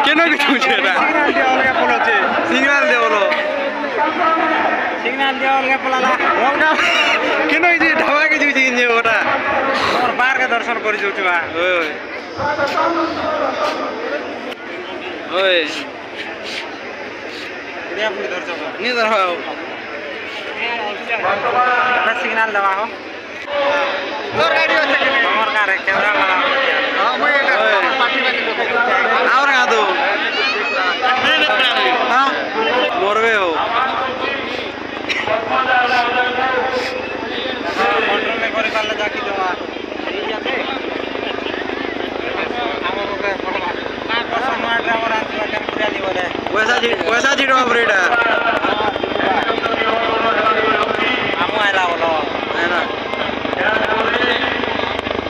কেন কিছু এটা সিগনাল দিয়ে বলো সিগনাল দিয়ে অলগা পলালা কেন এই যে ধাবা কিছু যে ওটা তোর বারকে দর্শন করে যাউছিবা ওই ওই রিয়া পুরি দর্শক নি দাও সিগনাল দেওয়া হোক তোর গাড়ি হচ্ছে আমার কারে ক্যামেরা লাগা और कहाँ तो हाँ मोरवे हो कंट्रोल में करे काले जाकी देवा এই যাবে আমার ওকে না পছন্দ না ড্রাইভার আনতে টেম্পোরারি দিব রে वैसा जीरो ऑपरेटर আমু আইলা বলো है ना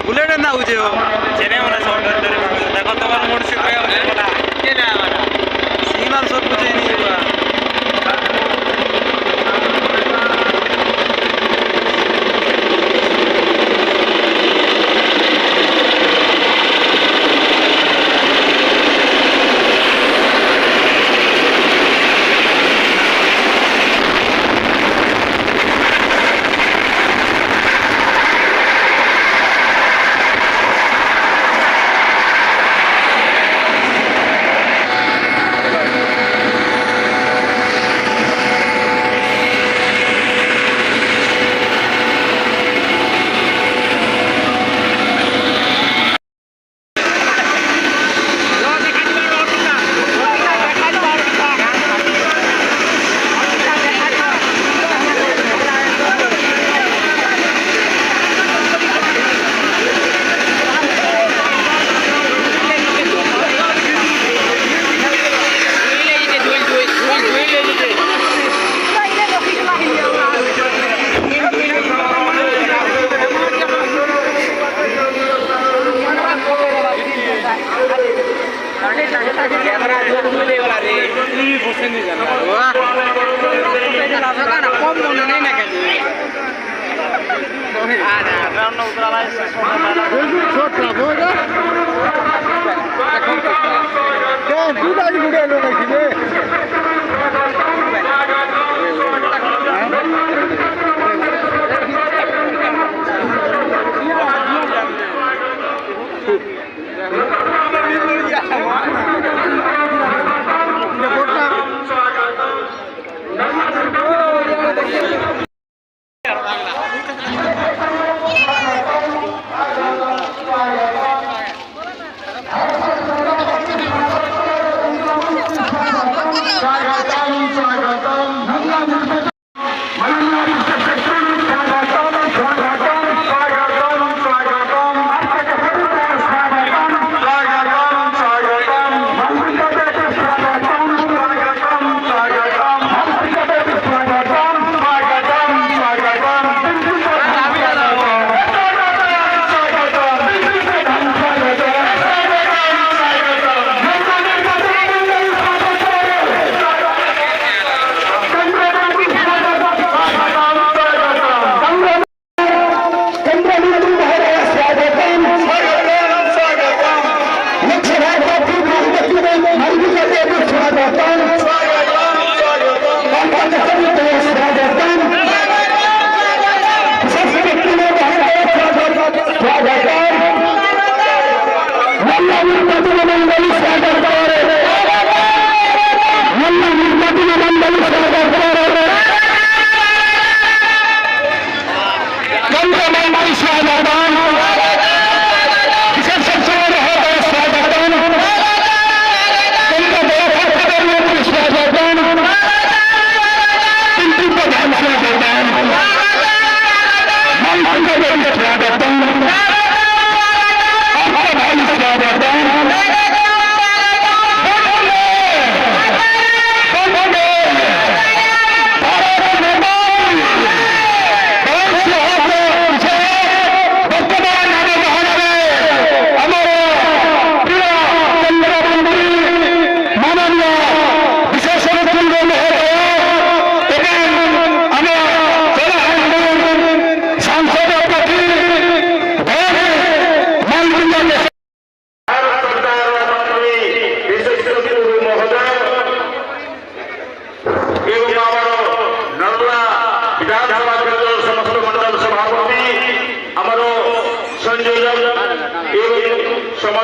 बुलेट ना उजे हो চেনে মনে শর্টকাট ধরে দেখো তোমার মোটরসাইকেল বলা কে না আমারা सीमाल सब कुछ नहीं हुआ Thank you.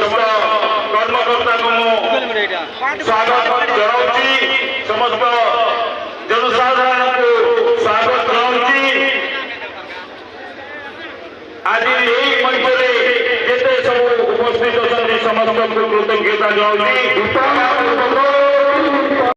समस्त कर्मकर्ता को स्वागत जनाऊँगी समस्त जनसाधारण को स्वागत जनाऊँगी आज यही मंच जिते सब उपस्थित अच्छा समस्त को कृतज्ञता जनाऊँगी।